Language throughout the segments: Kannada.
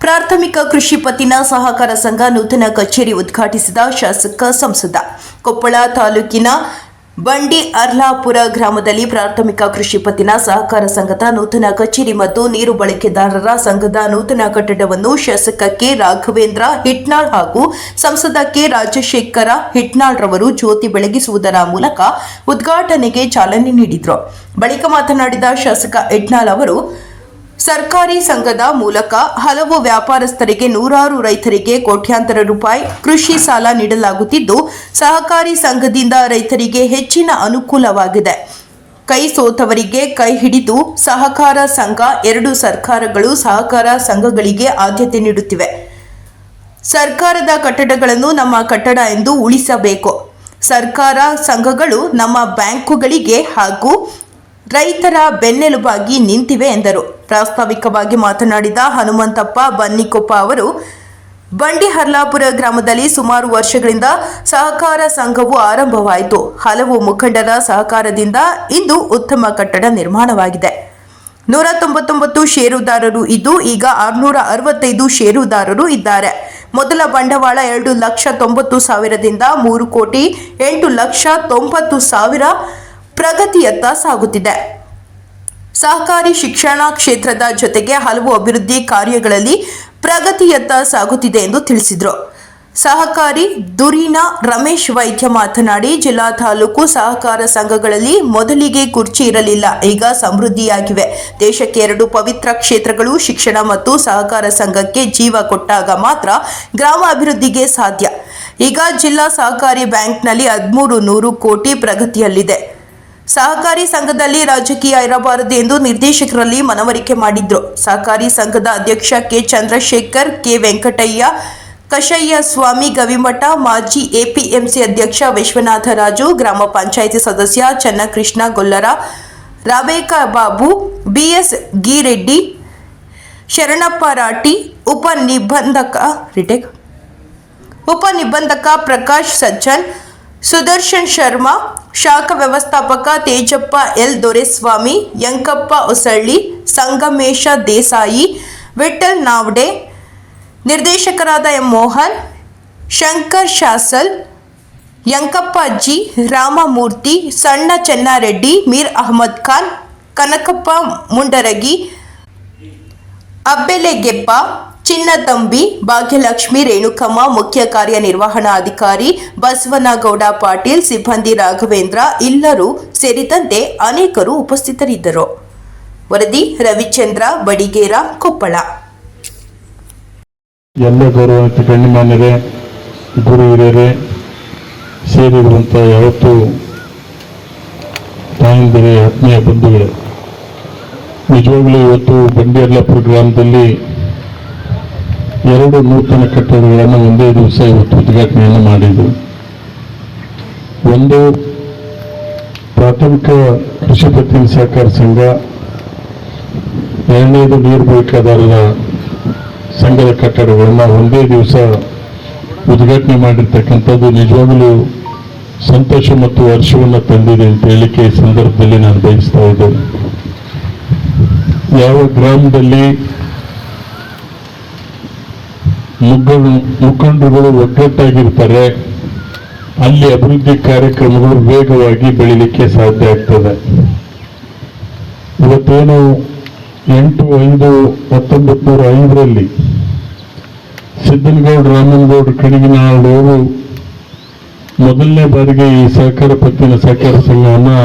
ಪ್ರಾಥಮಿಕ ಕೃಷಿ ಪತ್ತಿನ ಸಹಕಾರ ಸಂಘ ನೂತನ ಕಚೇರಿ ಉದ್ಘಾಟಿಸಿದ ಶಾಸಕ ಸಂಸದ. ಕೊಪ್ಪಳ ತಾಲೂಕಿನ ಬಂಡಿ ಅರ್ಲಾಪುರ ಗ್ರಾಮದಲ್ಲಿ ಪ್ರಾಥಮಿಕ ಕೃಷಿ ಪತ್ತಿನ ಸಹಕಾರ ಸಂಘದ ನೂತನ ಕಚೇರಿ ಮತ್ತು ನೀರು ಬಳಕೆದಾರರ ಸಂಘದ ನೂತನ ಕಟ್ಟಡವನ್ನು ಶಾಸಕ ಕೆ ರಾಘವೇಂದ್ರ ಹಿಟ್ನಾಳ್ ಹಾಗೂ ಸಂಸದ ಕೆ ರಾಜಶೇಖರ ಹಿಟ್ನಾಳ್ ರವರು ಜ್ಯೋತಿ ಬೆಳಗಿಸುವುದರ ಮೂಲಕ ಉದ್ಘಾಟನೆಗೆ ಚಾಲನೆ ನೀಡಿದರು. ಬಳಿಕ ಮಾತನಾಡಿದ ಶಾಸಕ ಹಿಟ್ನಾಳ್ ಅವರು, ಸರ್ಕಾರಿ ಸಂಘದ ಮೂಲಕ ಹಲವು ವ್ಯಾಪಾರಸ್ಥರಿಗೆ, ನೂರಾರು ರೈತರಿಗೆ ಕೋಟ್ಯಾಂತರ ರೂಪಾಯಿ ಕೃಷಿ ಸಾಲ ನೀಡಲಾಗುತ್ತಿದ್ದು, ಸಹಕಾರಿ ಸಂಘದಿಂದ ರೈತರಿಗೆ ಹೆಚ್ಚಿನ ಅನುಕೂಲವಾಗಿದೆ. ಕೈ ಸೋತವರಿಗೆ ಕೈ ಹಿಡಿದು ಸಹಕಾರ ಸಂಘ, ಎರಡು ಸರ್ಕಾರಗಳು ಸಹಕಾರ ಸಂಘಗಳಿಗೆ ಆದ್ಯತೆ ನೀಡುತ್ತಿವೆ. ಸರ್ಕಾರದ ಕಟ್ಟಡಗಳನ್ನು ನಮ್ಮ ಕಟ್ಟಡ ಎಂದು ಉಳಿಸಬೇಕು. ಸರ್ಕಾರ ಸಂಘಗಳು ನಮ್ಮ ಬ್ಯಾಂಕುಗಳಿಗೆ ಹಾಗೂ ರೈತರ ಬೆನ್ನೆಲುಬಾಗಿ ನಿಂತಿವೆ ಎಂದರು. ಪ್ರಾಸ್ತಾವಿಕವಾಗಿ ಮಾತನಾಡಿದ ಹನುಮಂತಪ್ಪ ಬನ್ನಿಕೊಪ್ಪ ಅವರು, ಬಂಡಿ ಹರ್ಲಾಪುರ ಗ್ರಾಮದಲ್ಲಿ ಸುಮಾರು ವರ್ಷಗಳಿಂದ ಸಹಕಾರ ಸಂಘವು ಆರಂಭವಾಯಿತು. ಹಲವು ಮುಖಂಡರ ಸಹಕಾರದಿಂದ ಇಂದು ಉತ್ತಮ ಕಟ್ಟಡ ನಿರ್ಮಾಣವಾಗಿದೆ. 199 ಷೇರುದಾರರು ಇದ್ದು ಈಗ 665 ಷೇರುದಾರರು ಇದ್ದಾರೆ. ಮೊದಲ ಬಂಡವಾಳ 2,90,000ದಿಂದ 3,08,90,000 ಪ್ರಗತಿಯತ್ತ ಸಾಗುತ್ತಿದೆ. ಸಹಕಾರಿ ಶಿಕ್ಷಣ ಕ್ಷೇತ್ರದ ಜೊತೆಗೆ ಹಲವು ಅಭಿವೃದ್ಧಿ ಕಾರ್ಯಗಳಲ್ಲಿ ಪ್ರಗತಿಯತ್ತ ಸಾಗುತ್ತಿದೆ ಎಂದು ತಿಳಿಸಿದರು. ಸಹಕಾರಿ ಧುರೀಣ ರಮೇಶ್ ವೈದ್ಯ ಮಾತನಾಡಿ, ಜಿಲ್ಲಾ ತಾಲೂಕು ಸಹಕಾರ ಸಂಘಗಳಲ್ಲಿ ಮೊದಲಿಗೆ ಕುರ್ಚಿ ಇರಲಿಲ್ಲ, ಈಗ ಸಮೃದ್ಧಿಯಾಗಿವೆ. ದೇಶಕ್ಕೆ 2 ಪವಿತ್ರ ಕ್ಷೇತ್ರಗಳು ಶಿಕ್ಷಣ ಮತ್ತು ಸಹಕಾರ ಸಂಘಕ್ಕೆ ಜೀವ ಕೊಟ್ಟಾಗ ಮಾತ್ರ ಗ್ರಾಮ ಅಭಿವೃದ್ಧಿಗೆ ಸಾಧ್ಯ. ಈಗ ಜಿಲ್ಲಾ ಸಹಕಾರಿ ಬ್ಯಾಂಕ್ನಲ್ಲಿ 1300 ಕೋಟಿ ಪ್ರಗತಿಯಲ್ಲಿದೆ. ಸಹಕಾರಿ ಸಂಘದಲ್ಲಿ ರಾಜಕೀಯ ಇರಬಾರದು ಎಂದು ನಿರ್ದೇಶಕರಲ್ಲಿ ಮನವರಿಕೆ ಮಾಡಿದ್ರು. ಸಹಕಾರಿ ಸಂಘದ ಅಧ್ಯಕ್ಷ ಕೆ ಚಂದ್ರಶೇಖರ್, ಕೆ ವೆಂಕಟಯ್ಯ, ಕಶಯ್ಯ ಸ್ವಾಮಿ ಗವಿಮಠ, ಮಾಜಿ ಎಪಿಎಂಸಿ ಅಧ್ಯಕ್ಷ ವಿಶ್ವನಾಥರಾಜು, ಗ್ರಾಮ ಪಂಚಾಯಿತಿ ಸದಸ್ಯ ಚನ್ನಕೃಷ್ಣ ಗೊಲ್ಲರ, ರಾಬೇಕಾ ಬಾಬು, ಬಿಎಸ್ ಗಿರೆಡ್ಡಿ, ಶರಣಪ್ಪ ರಾಟಿ, ಉಪನಿಬಂಧಕ ಪ್ರಕಾಶ್ ಸಜ್ಜನ್, ಸುದರ್ಶನ್ ಶರ್ಮಾ, ಶಾಖಾ ವ್ಯವಸ್ಥಾಪಕ ತೇಜಪ್ಪ ಎಲ್ ದೊರೆಸ್ವಾಮಿ, ಯಂಕಪ್ಪ ಹೊಸಳ್ಳಿ, ಸಂಗಮೇಶ ದೇಸಾಯಿ, ವಿಠಲ್ ನಾವ್ಡೆ, ನಿರ್ದೇಶಕರಾದ ಎಂ ಮೋಹನ್, ಶಂಕರ್ ಶಾಸಲ್, ಯಂಕಪ್ಪ ಅಜ್ಜಿ, ರಾಮಮೂರ್ತಿ, ಸಣ್ಣ ಚೆನ್ನಾರೆಡ್ಡಿ, ಮೀರ್ ಅಹಮದ್ ಖಾನ್, ಕನಕಪ್ಪ ಮುಂಡರಗಿ, ಅಬ್ಬೆಲೆಗೆಪ್ಪ, ಚಿನ್ನತಂಬಿ, ಭಾಗ್ಯಲಕ್ಷ್ಮಿ, ರೇಣುಕಮ್ಮ, ಮುಖ್ಯ ಕಾರ್ಯನಿರ್ವಹಣಾಧಿಕಾರಿ ಬಸವನಗೌಡ ಪಾಟೀಲ್, ಸಿಬ್ಬಂದಿ ರಾಘವೇಂದ್ರ ಎಲ್ಲರೂ ಸೇರಿದಂತೆ ಅನೇಕರು ಉಪಸ್ಥಿತರಿದ್ದರು. ವರದಿ ರವಿಚಂದ್ರ ಬಡಿಗೇರ, ಕೊಪ್ಪಳ. ಎಲ್ಲ ಗೌರವಾನ್ವಿತ ಗಣ್ಯಮಾನ್ಯರೇ, ಗುರು ಹಿರಿಯರೇ ಸೇರಿರುವಂಥ ಯಾವತ್ತು ತಾಯಂದಿರೇ, ಆತ್ಮೀಯ ಬಂಧುಗಳೇ, ನಿಜವಾಗ್ಲೂ ಇವತ್ತು ಬಂಡಿ ಅರ್ಲಾಪುರ ಗ್ರಾಮದಲ್ಲಿ 2 ನೂತನ ಕಟ್ಟಡಗಳನ್ನು ಒಂದೇ ದಿವಸ ಇವತ್ತು ಉದ್ಘಾಟನೆಯನ್ನು ಮಾಡಿದರು. ಒಂದು ಪ್ರಾಥಮಿಕ ಕೃಷಿ ಪತ್ತಿನ ಸಹಕಾರ ಸಂಘ, ಎರಡನೇದು ನೀರು ಬಳಕೆದಾರರ ಸಂಘದ ಕಟ್ಟಡಗಳನ್ನು ಒಂದೇ ದಿವಸ ಉದ್ಘಾಟನೆ ಮಾಡಿರ್ತಕ್ಕಂಥದ್ದು ನಿಜವಾಗಲೂ ಸಂತೋಷ ಮತ್ತು ಹರ್ಷವನ್ನು ತಂದಿದೆ ಅಂತ ಹೇಳಿಕೆ ಈ ಸಂದರ್ಭದಲ್ಲಿ ನಾನು ಬಯಸ್ತಾ ಇದ್ದೇನೆ. ಯಾವ ಗ್ರಾಮದಲ್ಲಿ ಮುಖಂಡರುಗಳು ಒಗ್ಗಟ್ಟಾಗಿರ್ತಾರೆ, ಅಲ್ಲಿ ಅಭಿವೃದ್ಧಿ ಕಾರ್ಯಕ್ರಮಗಳು ವೇಗವಾಗಿ ಬೆಳೀಲಿಕ್ಕೆ ಸಾಧ್ಯ ಆಗ್ತದೆ. ಇವತ್ತೇನು 8/5/1905 ಸಿದ್ದನಗೌಡ ರಾಮನಗೌಡ ಕಣಿಗಿನಾಳವರು ಮೊದಲನೇ ಬಾರಿಗೆ ಈ ಸಹಕಾರ ಪತ್ತಿನ ಸಹಕಾರ ಸಂಘವನ್ನು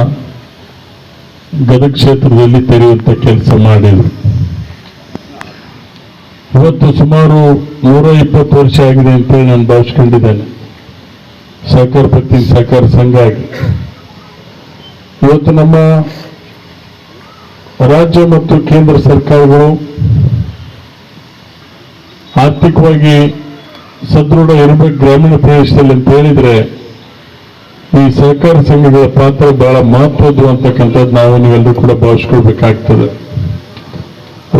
ಗದಗ ಕ್ಷೇತ್ರದಲ್ಲಿ ತೆರೆಯುವಂಥ ಕೆಲಸ ಮಾಡಿದರು. ಇವತ್ತು ಸುಮಾರು 120 ವರ್ಷ ಆಗಿದೆ ಅಂತೇಳಿ ನಾನು ಭಾವಿಸ್ಕೊಂಡಿದ್ದೇನೆ ಸಹಕಾರ ಪತ್ತಿನ ಸಹಕಾರ ಸಂಘ ಆಗಿ. ಇವತ್ತು ನಮ್ಮ ರಾಜ್ಯ ಮತ್ತು ಕೇಂದ್ರ ಸರ್ಕಾರಗಳು ಆರ್ಥಿಕವಾಗಿ ಸದೃಢ ಇರಬೇಕು ಗ್ರಾಮೀಣ ಪ್ರದೇಶದಲ್ಲಿ ಅಂತ ಹೇಳಿದ್ರೆ ಈ ಸಹಕಾರ ಸಂಘಗಳ ಪಾತ್ರ ಬಹಳ ಮಹತ್ವದ್ದು ಅಂತಕ್ಕಂಥದ್ದು ನಾವು ನೀವೆಲ್ಲರೂ ಕೂಡ ಭಾವಿಸ್ಕೊಳ್ಬೇಕಾಗ್ತದೆ.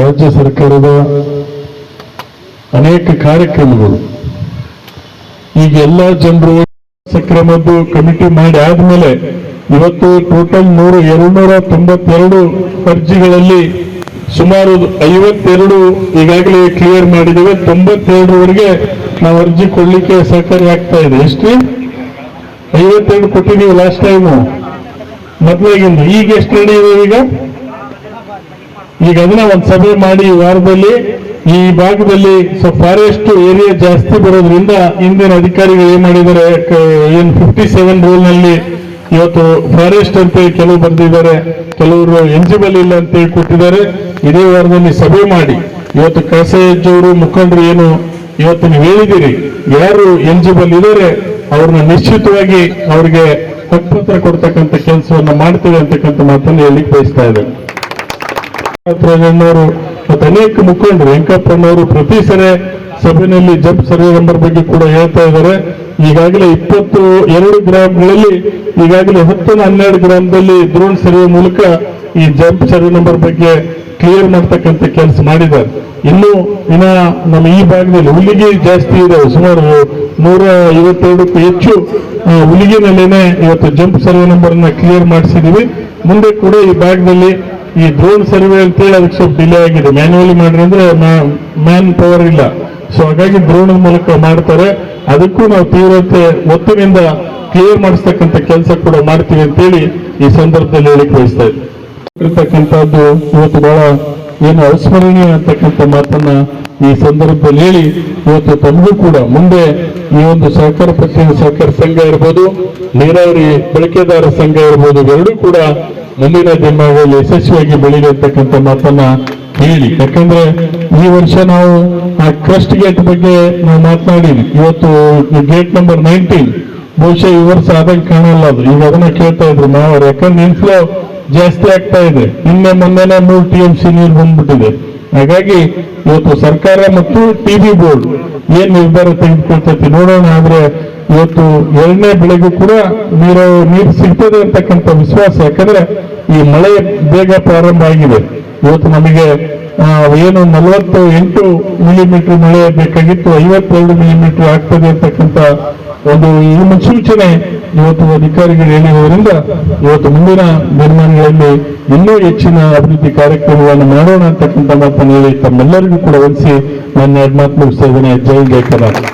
ರಾಜ್ಯ ಸರ್ಕಾರದ ಅನೇಕ ಕಾರ್ಯಕ್ರಮಗಳು ಈಗ ಎಲ್ಲ ಜನರು ಸಕ್ರಮದ್ದು ಕಮಿಟಿ ಮಾಡಿ ಆದ್ಮೇಲೆ ಇವತ್ತು ಟೋಟಲ್ 292 ಅರ್ಜಿಗಳಲ್ಲಿ ಸುಮಾರು 52 ಈಗಾಗಲೇ ಕ್ಲಿಯರ್ ಮಾಡಿದ್ದೇವೆ. 92ವರೆಗೆ ನಾವು ಅರ್ಜಿ ಕೊಡ್ಲಿಕ್ಕೆ ಸಹಕಾರಿ ಆಗ್ತಾ ಇದೆ. ಎಷ್ಟು 52 ಕೊಟ್ಟಿದ್ದೀವಿ ಲಾಸ್ಟ್ ಟೈಮು ಮೊದಲಾಗಿಂದ. ಈಗ ಎಷ್ಟು ನಡೆಯಿದೆ? ಈಗ ಅದನ್ನ ಒಂದು ಸಭೆ ಮಾಡಿ ಈ ವಾರದಲ್ಲಿ ಈ ಭಾಗದಲ್ಲಿ ಫಾರೆಸ್ಟ್ ಏರಿಯಾ ಜಾಸ್ತಿ ಬರೋದ್ರಿಂದ ಇಂದಿನ ಅಧಿಕಾರಿಗಳು ಏನ್ ಮಾಡಿದ್ದಾರೆ, ಏನ್ 57 ರೂಲ್ನಲ್ಲಿ ಇವತ್ತು ಫಾರೆಸ್ಟ್ ಅಂತ ಕೆಲವು ಬರೆದಿದ್ದಾರೆ, ಕೆಲವರು ಎಲಿಜಿಬಲ್ ಇಲ್ಲ ಅಂತ ಹೇಳಿ ಕೊಟ್ಟಿದ್ದಾರೆ. ಇದೇ ವಾರದಲ್ಲಿ ಸಭೆ ಮಾಡಿ ಇವತ್ತು ಕಾಸೇಜವರು ಮುಖಂಡರು ಏನು ಇವತ್ತು ನೀವು ಹೇಳಿದಿರಿ, ಯಾರು ಎಲಿಜಿಬಲ್ ಇದ್ದಾರೆ ಅವ್ರನ್ನ ನಿಶ್ಚಿತವಾಗಿ ಅವ್ರಿಗೆ ಹಕ್ಕುಪತ್ರ ಕೊಡ್ತಕ್ಕಂಥ ಕೆಲಸವನ್ನ ಮಾಡ್ತೇವೆ ಅಂತಕ್ಕಂಥ ಮಾತನ್ನು ಹೇಳಿಕ್ ಬಯಸ್ತಾ ಇದ್ದಾರೆ. ರಾಜಣ್ಣವರು ಮತ್ತು ಅನೇಕ ಮುಖಂಡರು, ವೆಂಕಪ್ಪನವರು ಪ್ರತಿ ಸರಿ ಸಭೆಯಲ್ಲಿ ಜಂಪ್ ಸರ್ವೆ ನಂಬರ್ ಬಗ್ಗೆ ಕೂಡ ಹೇಳ್ತಾ ಇದ್ದಾರೆ. ಈಗಾಗಲೇ 22 ಗ್ರಾಮಗಳಲ್ಲಿ ಈಗಾಗಲೇ 10-12 ಗ್ರಾಮದಲ್ಲಿ ಡ್ರೋನ್ ಸರ್ವೆ ಮೂಲಕ ಈ ಜಂಪ್ ಸರ್ವೆ ನಂಬರ್ ಬಗ್ಗೆ ಕ್ಲಿಯರ್ ಮಾಡ್ತಕ್ಕಂಥ ಕೆಲಸ ಮಾಡಿದ್ದಾರೆ. ಇನ್ನು ನಮ್ಮ ಈ ಭಾಗದಲ್ಲಿ ಹುಲಿಗೆ ಜಾಸ್ತಿ ಇದೆ, ಸುಮಾರು 152ಕ್ಕೂ ಹೆಚ್ಚು ಹುಲಿಗಿನಲ್ಲೇನೆ ಇವತ್ತು ಜಂಪ್ ಸರ್ವೆ ನಂಬರ್ ನ ಕ್ಲಿಯರ್ ಮಾಡಿಸಿದೀವಿ. ಮುಂದೆ ಕೂಡ ಈ ಭಾಗದಲ್ಲಿ ಈ ಡ್ರೋನ್ ಸರ್ವೆ ಅಂತೇಳಿ ಅದಕ್ಕೆ ಸ್ವಲ್ಪ ಡಿಲೇ ಆಗಿದೆ. ಮ್ಯಾನ್ಯುವಲಿ ಮಾಡ್ರಿ ಅಂದ್ರೆ ಮ್ಯಾನ್ ಪವರ್ ಇಲ್ಲ, ಸೊ ಹಾಗಾಗಿ ಡ್ರೋನ್ ಮೂಲಕ ಮಾಡ್ತಾರೆ. ಅದಕ್ಕೂ ನಾವು ತೀವ್ರತೆ ಒತ್ತಿನಿಂದ ಕ್ಲಿಯರ್ ಮಾಡಿಸ್ತಕ್ಕಂಥ ಕೆಲಸ ಕೂಡ ಮಾಡ್ತೀವಿ ಅಂತೇಳಿ ಈ ಸಂದರ್ಭದಲ್ಲಿ ಹೇಳಿಕೆ ಬಯಸ್ತಾ ಇರ್ತಕ್ಕಂಥದ್ದು ಇವತ್ತು ಬಹಳ ಏನು ಅವಿಸ್ಮರಣೀಯ ಅಂತಕ್ಕಂಥ ಮಾತನ್ನ ಈ ಸಂದರ್ಭದಲ್ಲಿ ಹೇಳಿ, ಇವತ್ತು ತಮಗೂ ಕೂಡ ಮುಂದೆ ಈ ಒಂದು ಸಹಕಾರ ಪತ್ತಿನ ಸಹಕಾರ ಸಂಘ ಇರ್ಬೋದು, ನೀರಾವರಿ ಬಳಕೆದಾರ ಸಂಘ ಇರ್ಬೋದು, ಇವೆರಡೂ ಕೂಡ ಮುಂದಿನ ದಿನಗಳಲ್ಲಿ ಯಶಸ್ವಿಯಾಗಿ ಬೆಳೀಲಿ ಅಂತಕ್ಕಂಥ ಮಾತನ್ನ ಹೇಳಿ. ಯಾಕಂದ್ರೆ ಈ ವರ್ಷ ನಾವು ಆ ಕ್ರಸ್ಟ್ ಗೇಟ್ ಬಗ್ಗೆ ನಾವು ಮಾತನಾಡಿದ್ವಿ. ಇವತ್ತು ಗೇಟ್ ನಂಬರ್ 19 ಬಹುಶಃ ಈ ವರ್ಷ ಆದಂಗೆ ಕಾಣಲ್ಲ. ಅದು ಈಗ ಅದನ್ನ ಕೇಳ್ತಾ ಇದ್ರು ಮಾವರು, ಯಾಕಂದ್ರೆ ಇನ್ಫ್ಲೋ ಜಾಸ್ತಿ ಆಗ್ತಾ ಇದೆ. ಮೊನ್ನೆನೆ 3 TMC ನೀರು ಬಂದ್ಬಿಟ್ಟಿದೆ. ಹಾಗಾಗಿ ಇವತ್ತು ಸರ್ಕಾರ ಮತ್ತು TB ಬೋರ್ಡ್ ಏನ್ ನಿರ್ಧಾರ ತೆಗೆದುಕೊಳ್ತೈತಿ ನೋಡೋಣ. ಆದ್ರೆ ಇವತ್ತು 2ನೇ ಬೆಳೆಗೂ ಕೂಡ ನೀರು ಸಿಗ್ತದೆ ಅಂತಕ್ಕಂಥ ವಿಶ್ವಾಸ. ಯಾಕಂದ್ರೆ ಈ ಮಳೆ ಬೇಗ ಪ್ರಾರಂಭ ಆಗಿದೆ. ಇವತ್ತು ನಮಗೆ ಏನು 48 ಮಿಲಿಮೀಟರ್ ಮಳೆ ಬೇಕಾಗಿತ್ತು, 52 ಮಿಲಿಮೀಟರ್ ಆಗ್ತದೆ ಅಂತಕ್ಕಂಥ ಒಂದು ಈ ಮುನ್ಸೂಚನೆ ಇವತ್ತು ಅಧಿಕಾರಿಗಳು ಹೇಳಿರುವುದರಿಂದ ಇವತ್ತು ಮುಂದಿನ ದಿನಮಾನಗಳಲ್ಲಿ ಇನ್ನೂ ಹೆಚ್ಚಿನ ಅಭಿವೃದ್ಧಿ ಕಾರ್ಯಕ್ರಮಗಳನ್ನು ಮಾಡೋಣ ಅಂತಕ್ಕಂಥ ಮಾತನ್ನು ಹೇಳಿ ತಮ್ಮೆಲ್ಲರಿಗೂ ಕೂಡ ವಂದಿಸಿ ನನ್ನ 2 ಮಾತು ಮುಗಿಸ್ತಾ ಇದ್ದೇನೆ. ಜೈ ಕರ್ನಾಟಕ.